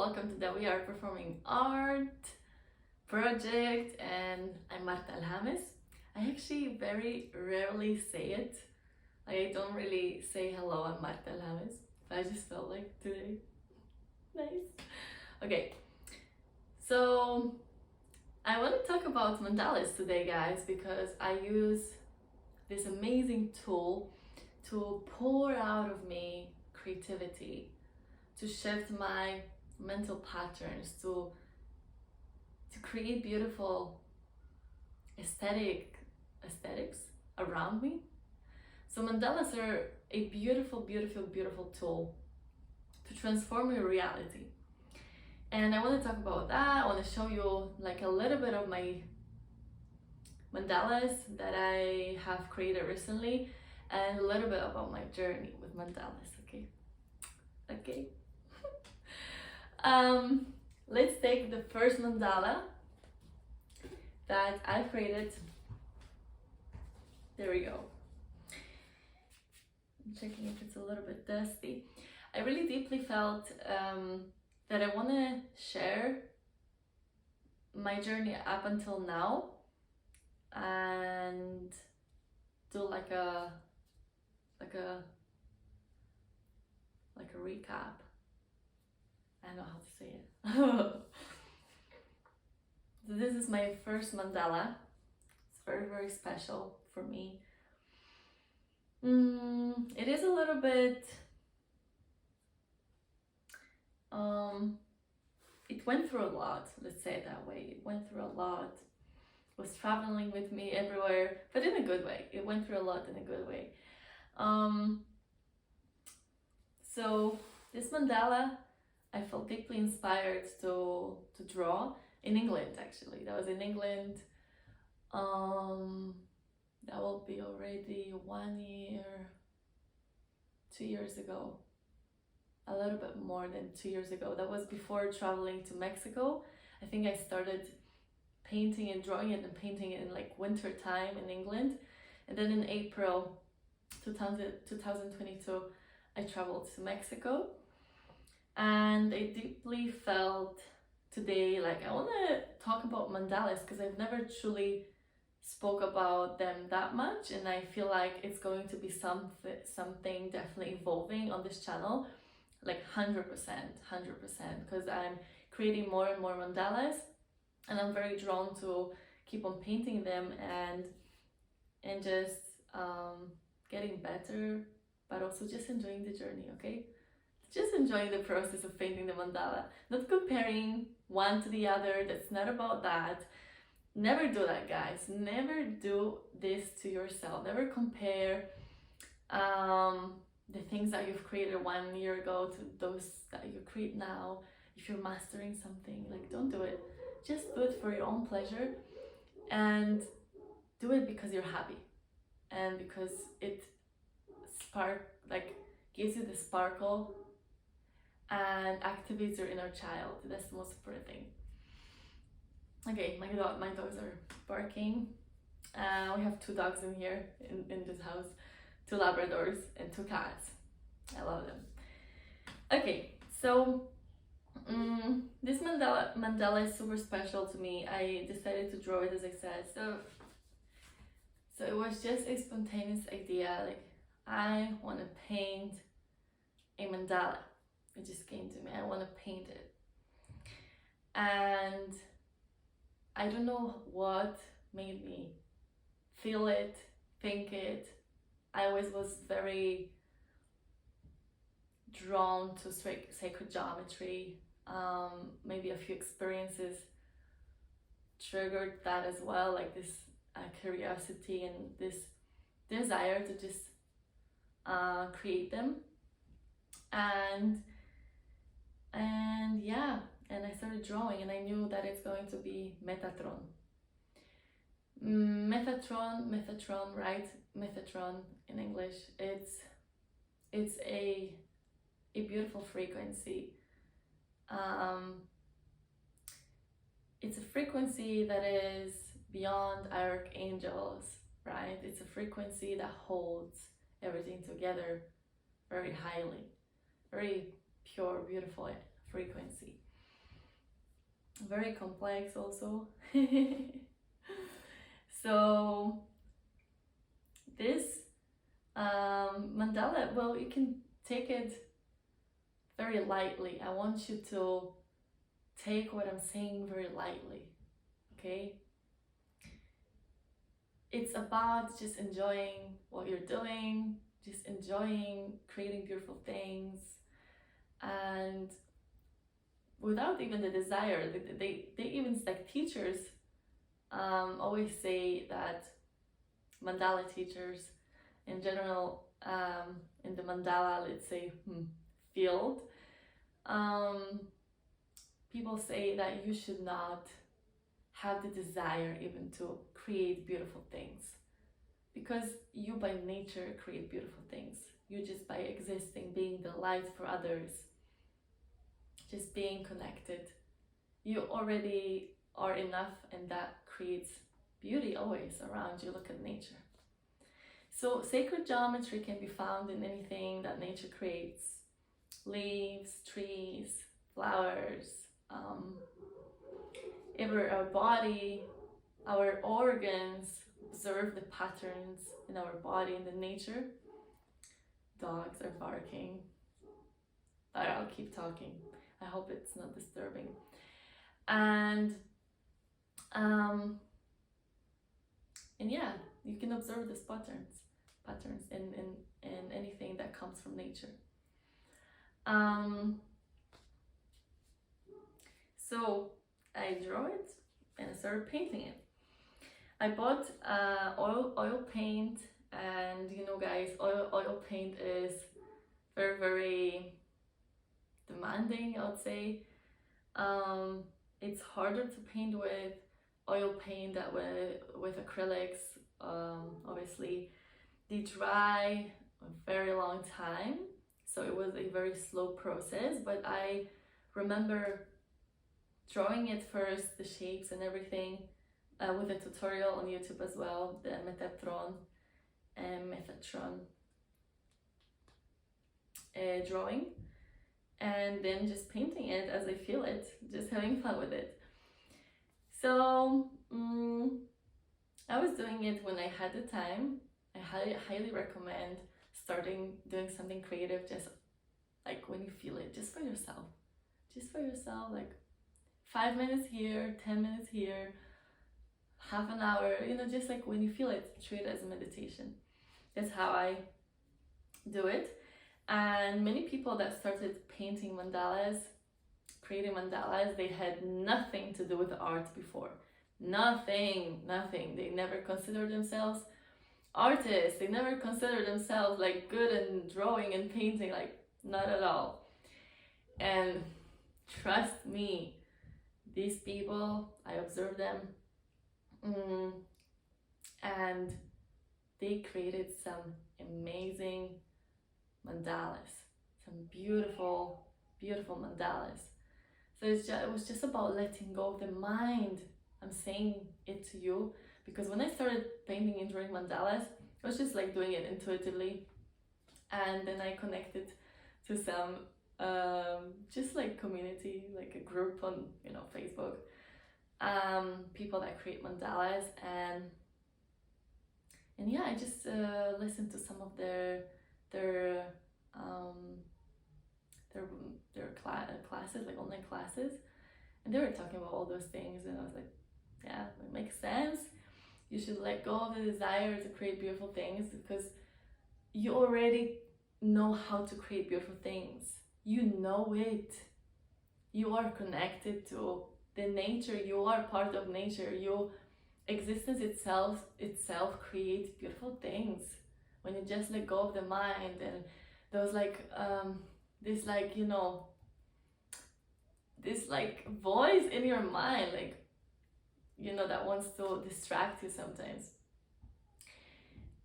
welcome to the We Are Performing Art project, and I'm Al-Hamis. I actually very rarely say it. I don't really say hello, I'm Al-Hamis, but I just felt like today. Nice. Okay, so I want to talk about mandalas today, guys, because I use this amazing tool to pour out of me creativity, to shift my mental patterns, to create beautiful aesthetics around me. So mandalas are a beautiful tool to transform your reality. And I want to talk about that. I want to show you like a little bit of my mandalas that I have created recently and a little bit about my journey with mandalas. Okay. Let's take the first mandala that I created. There we go. I'm checking if it's a little bit dusty. I really deeply felt that I want to share my journey up until now and do like a recap. I don't know how to say it. So this is my first mandala. It's very special for me. It is a little bit it went through a lot, let's say it that way. It went through a lot. It was traveling with me everywhere, but in a good way. It went through a lot in a good way. So this mandala, I felt deeply inspired to draw in England, actually. That was in England. That will be already 1 year, 2 years ago. A little bit more than 2 years ago. That was before traveling to Mexico. I think I started painting and drawing it and painting it in like winter time in England. And then in April 2022, I traveled to Mexico. And I deeply felt today like I want to talk about mandalas because I've never truly spoke about them that much, and I feel like it's going to be something definitely evolving on this channel, like 100%, because I'm creating more and more mandalas, and I'm very drawn to keep on painting them and just getting better, but also just enjoying the journey. Okay, just enjoying the process of painting the mandala, not comparing one to the other. That's not about that. Never do that, guys. Never do this to yourself. Never compare the things that you've created 1 year ago to those that you create now. If you're mastering something, like, don't do it. Just do it for your own pleasure, and do it because you're happy and because it gives you the sparkle and activates your inner child. That's the most important thing. Okay, my dogs are barking. We have 2 dogs in here in this house, 2 Labradors and 2 cats. I love them. Okay, so this mandala is super special to me. I decided to draw it, as I said. So it was just a spontaneous idea. Like, I want to paint a mandala. It just came to me. I want to paint it, and I don't know what made me feel it, think it. I always was very drawn to sacred geometry. Maybe a few experiences triggered that as well, like this curiosity and this desire to just create them. And yeah, and I started drawing, and I knew that it's going to be Metatron, right? Metatron in English. It's a beautiful frequency. It's a frequency that is beyond archangels, right? It's a frequency that holds everything together very highly, very pure, beautiful frequency. very complex also. So this mandala, well, you can take it very lightly. I want you to take what I'm saying very lightly, okay? It's about just enjoying what you're doing, just enjoying creating beautiful things, and without even the desire. They even, like, teachers always say that mandala teachers in general, in the mandala, let's say, field, people say that you should not have the desire even to create beautiful things, because you by nature create beautiful things. You just by existing, being the light for others, just being connected, you already are enough, and that creates beauty always around you. Look at nature. So sacred geometry can be found in anything that nature creates: leaves, trees, flowers, even our body, our organs. Observe the patterns in our body and the nature. Dogs are barking, but I'll keep talking. I hope it's not disturbing. And yeah, you can observe these patterns in anything that comes from nature. So I draw it and I started painting it. I bought oil paint, and you know, guys, oil paint is very, very demanding, I would say. It's harder to paint with oil paint than with acrylics. Obviously, they dry a very long time, so it was a very slow process. But I remember drawing it first, the shapes and everything, with a tutorial on YouTube as well, the Metatron drawing, and then just painting it as I feel it, just having fun with it. So I was doing it when I had the time. I highly recommend doing something creative, just like when you feel it, just for yourself, like 5 minutes here, 10 minutes here, half an hour, just like when you feel it. Treat it as a meditation. That's how I do it. And many people that started painting mandalas, creating mandalas, they had nothing to do with art before. Nothing. They never considered themselves artists. They never considered themselves like good in drawing and painting, like not at all. And trust me, these people, I observed them, and they created some amazing mandalas, some beautiful mandalas. So it was just about letting go of the mind. I'm saying it to you because when I started painting and drawing mandalas, I was just like doing it intuitively, and then I connected to some just like community, like a group on Facebook, people that create mandalas, and yeah, I just listened to some of their classes, like online classes, and they were talking about all those things, and I was like, yeah, it makes sense. You should let go of the desire to create beautiful things, because you already know how to create beautiful things. You know it. You are connected to the nature. You are part of nature. Your existence itself creates beautiful things when you just let go of the mind and those like this like this like voice in your mind, like that wants to distract you sometimes.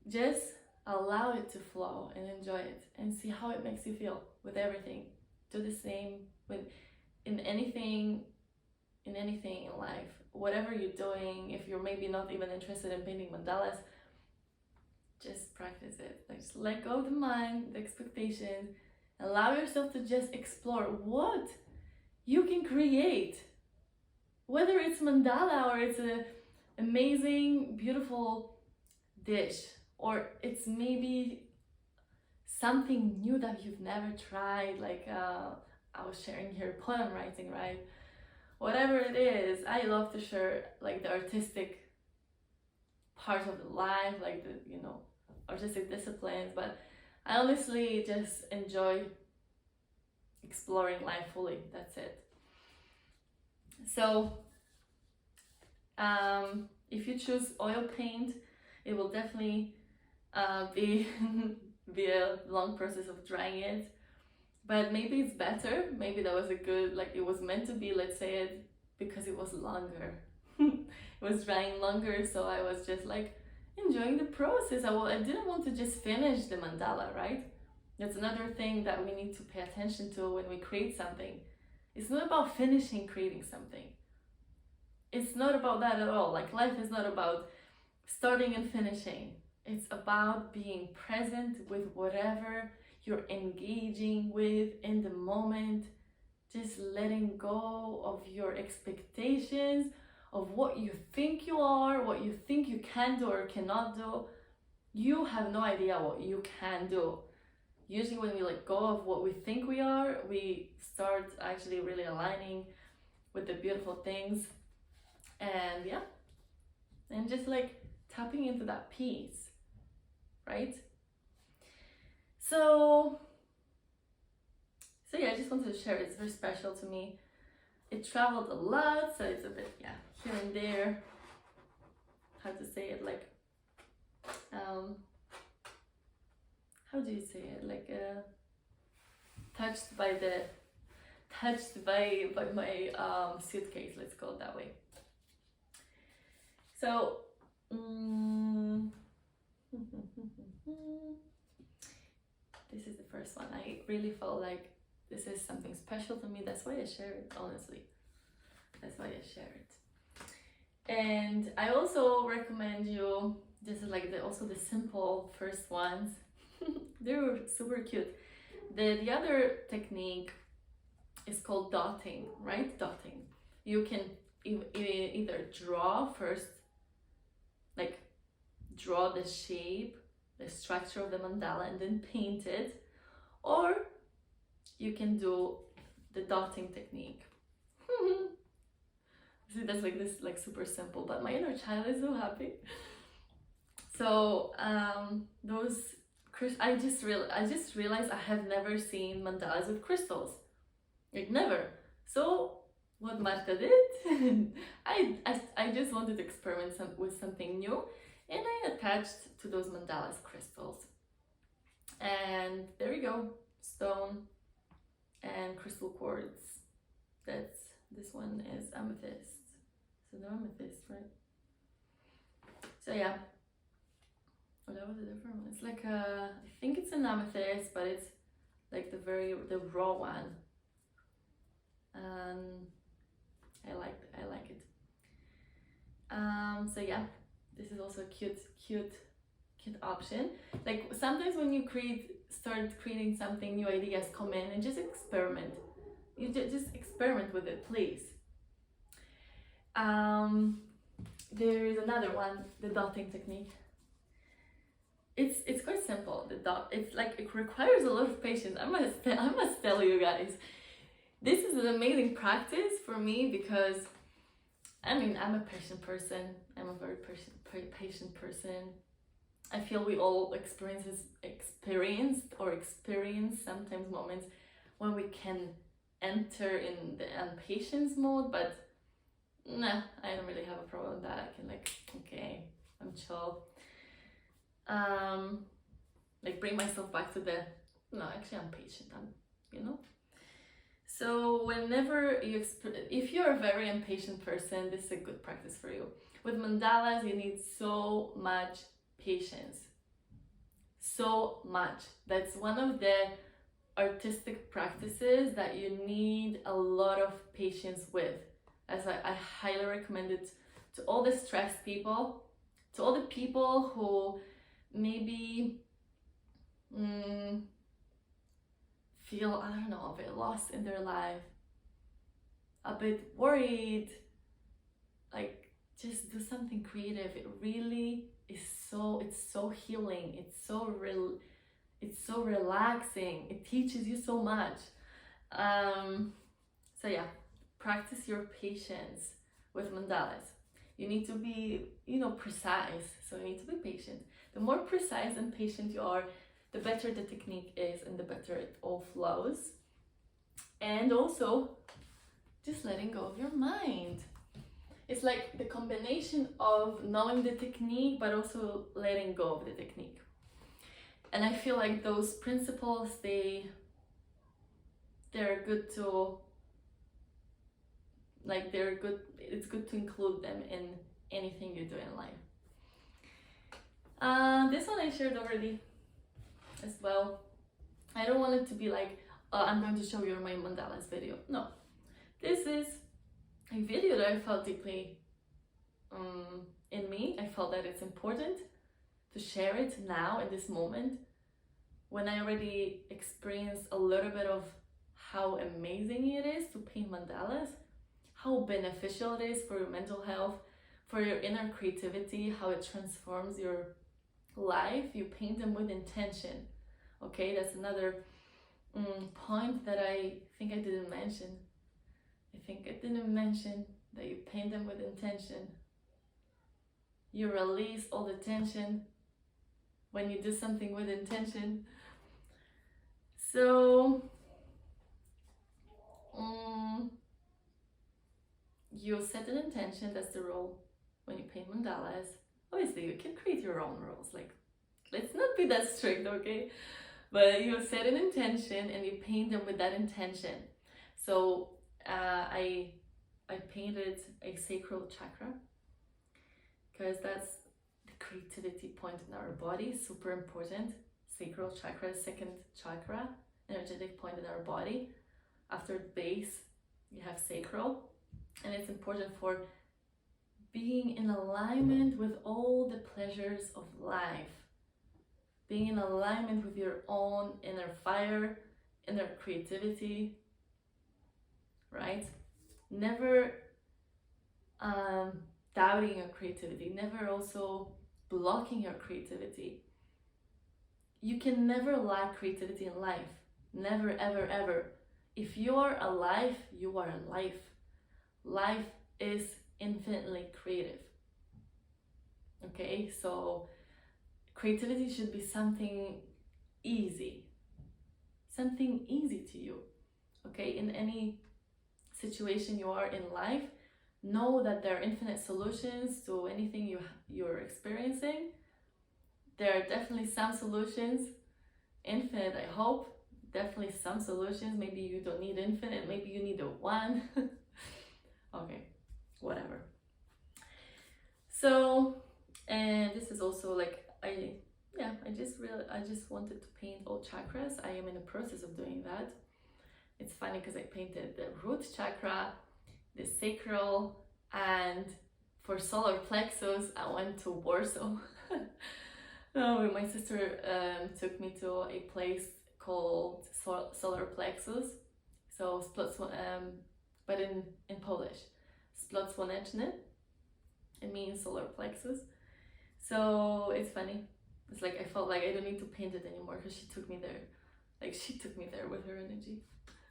Just allow it to flow and enjoy it and see how it makes you feel with everything. Do the same with in anything in life, whatever you're doing. If you're maybe not even interested in painting mandalas, just practice it. Like, just let go of the mind, the expectation, allow yourself to just explore what you can create. whether it's mandala or it's an amazing, beautiful dish, or it's maybe something new that you've never tried, like I was sharing here poem writing, right? Whatever it is, I love to share like the artistic part of the life, like the, you know, artistic disciplines, but I honestly just enjoy exploring life fully. That's it. So if you choose oil paint, it will definitely be be a long process of drying it, but maybe it's better. Maybe that was a good, like it was meant to be, let's say it, because it was longer. It was drying longer, so I was just like enjoying the process. I didn't want to just finish the mandala, right? That's another thing that we need to pay attention to when we create something. It's not about finishing creating something. It's not about that at all. Like life is not about starting and finishing. It's about being present with whatever you're engaging with in the moment, just letting go of your expectations, of what you think you are, what you think you can do or cannot do. You have no idea what you can do. Usually when we let go of what we think we are, we start actually really aligning with the beautiful things, and yeah, and just like tapping into that peace, right? So yeah, I just wanted to share it. It's very special to me. It traveled a lot, so it's a bit, yeah, here and there. How to say it, like how do you say it, like touched by my suitcase, let's call it that way. So this is the first one. I really felt like this is something special to me. That's why I share it, honestly. That's why I share it. And I also recommend you, this is like also the simple first ones. They were super cute. The other technique is called dotting, right? Dotting. You can either draw first, like draw the shape, the structure of the mandala, and then paint it, or you can do the dotting technique. See, that's like this, like super simple, but my inner child is so happy. So I just realized I have never seen mandalas with crystals, like never. So what Marta did, I just wanted to experiment with something new, and I attached to those mandalas crystals. And there we go, stone and crystal quartz. This one is amethyst. So the amethyst, right? So yeah. Oh, that was a different one. It's like I think it's an amethyst, but it's like the raw one. I like it. So yeah, this is also a cute option. Like sometimes when you start creating something, new ideas come in, and just experiment. You just experiment with it, please. There is another one, the dotting technique. It's quite simple. It's like it requires a lot of patience. I must tell you guys, this is an amazing practice for me because I mean I'm a patient person. I'm a very patient person. I feel we all experience sometimes moments when we can enter in the impatience mode, but nah, I don't really have a problem with that. I can like, okay, I'm chill. Like bring myself back to no, actually I'm patient, So whenever if you're a very impatient person, this is a good practice for you. With mandalas, you need so much patience. So much. That's one of the artistic practices that you need a lot of patience with. As I highly recommend it to all the stressed people, to all the people who maybe feel, I don't know, a bit lost in their life, a bit worried, like just do something creative. It really is it's so healing. It's so relaxing. It teaches you so much. So yeah, practice your patience with mandalas. You need to be, precise. So you need to be patient. The more precise and patient you are, the better the technique is and the better it all flows. And also, just letting go of your mind. It's like the combination of knowing the technique but also letting go of the technique. And I feel like those principles, they're good to, like, they're good. It's good to include them in anything you do in life. This one I shared already as well. I don't want it to be like, I'm going to show you my mandalas video. No, this is a video that I felt deeply in me. I felt that it's important to share it now in this moment, when I already experienced a little bit of how amazing it is to paint mandalas, how beneficial it is for your mental health, for your inner creativity, how it transforms your life. You paint them with intention. Okay, that's another point that I think I didn't mention. I think I didn't mention that you paint them with intention. You release all the tension when you do something with intention. So you set an intention. That's the rule when you paint mandalas. Obviously you can create your own rules, like, let's not be that strict, okay? But you set an intention and you paint them with that intention. So I painted a sacral chakra, because that's the creativity point in our body, super important. Sacral chakra, second chakra, energetic point in our body. After the base, you have sacral, and it's important for being in alignment with all the pleasures of life, being in alignment with your own inner fire, inner creativity, right? Never doubting your creativity, never also blocking your creativity. You can never lack creativity in life. Never, ever, ever. If you are alive, you are alive. Life is infinitely creative. Okay, so creativity should be something easy to you. Okay, in any situation you are in life, know that there are infinite solutions to anything you're experiencing. There are definitely some solutions, infinite, I hope. Definitely some solutions. Maybe you don't need infinite, maybe you need a one. Okay, whatever. So, and this is also like, I just wanted to paint all chakras. I am in the process of doing that. It's funny because I painted the root chakra, the sacral, and for solar plexus I went to Warsaw. My sister took me to a place called solar plexus. So but in Polish, splot słoneczny. It means solar plexus. So it's funny. It's like I felt like I don't need to paint it anymore because she took me there. Like, she took me there with her energy.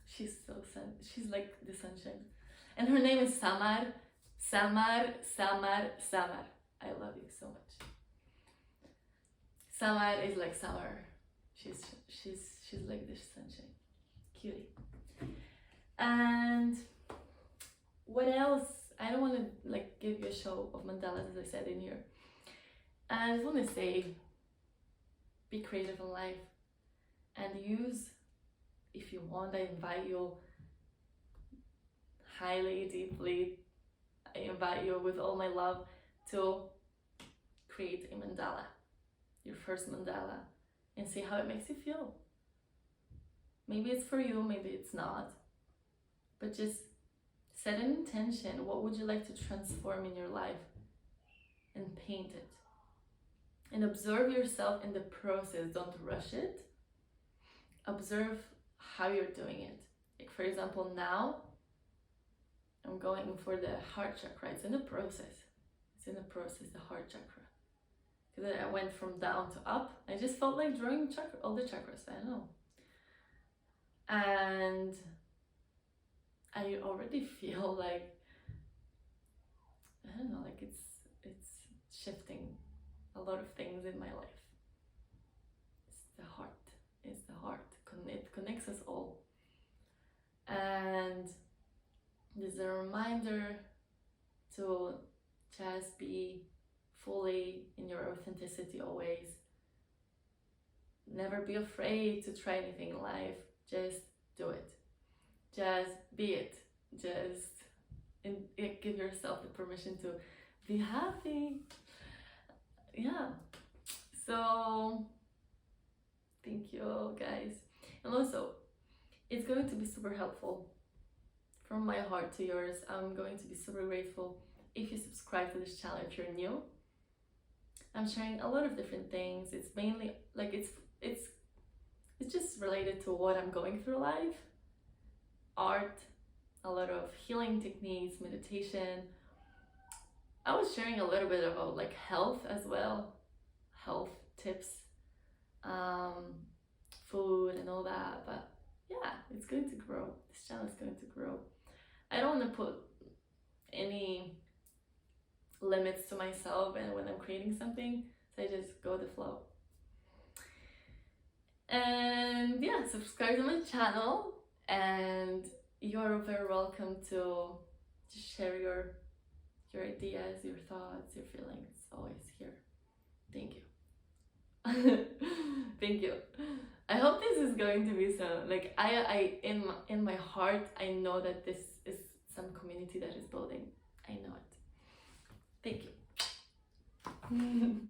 She's like the sunshine. And her name is Samar. Samar. I love you so much. Samar is like summer. She's like this sunshine. Cutie. And what else? I don't want to like give you a show of mandalas, as I said in here. I just want to say, be creative in life and use, if you want, I invite you highly, deeply, I invite you with all my love to create a mandala, your first mandala, and see how it makes you feel. Maybe it's for you, maybe it's not, but just set an intention. What would you like to transform in your life? And paint it. And observe yourself in the process. Don't rush it. Observe how you're doing it. Like, for example, now I'm I'm going for the heart chakra. It's in the process. The heart chakra. Because I went from down to up. I just felt like drawing all the chakras. I don't know. And I already feel like, I don't know, like it's shifting a lot of things in my life. It's the heart. It connects us all. And there's a reminder to just be fully in your authenticity always. Never be afraid to try anything in life. Just do it. Just be it. Just give yourself the permission to be happy. Yeah. So thank you guys. And also, it's going to be super helpful from my heart to yours. I'm going to be super grateful if you subscribe to this channel if you're new. I'm sharing a lot of different things. It's mainly like it's just related to what I'm going through life. Art, a lot of healing techniques, meditation. I was sharing a little bit about like health as well, health tips, food and all that, but yeah, it's going to grow. This channel is going to grow. I don't want to put any limits to myself and when I'm creating something, so I just go with the flow. And yeah, subscribe to my channel, and you're very welcome to share your ideas, your thoughts, your feelings. Always here. Thank you. Thank you. I hope this is going to be some, like, I in my heart, I know that this is some community that is building. I know it. Thank you.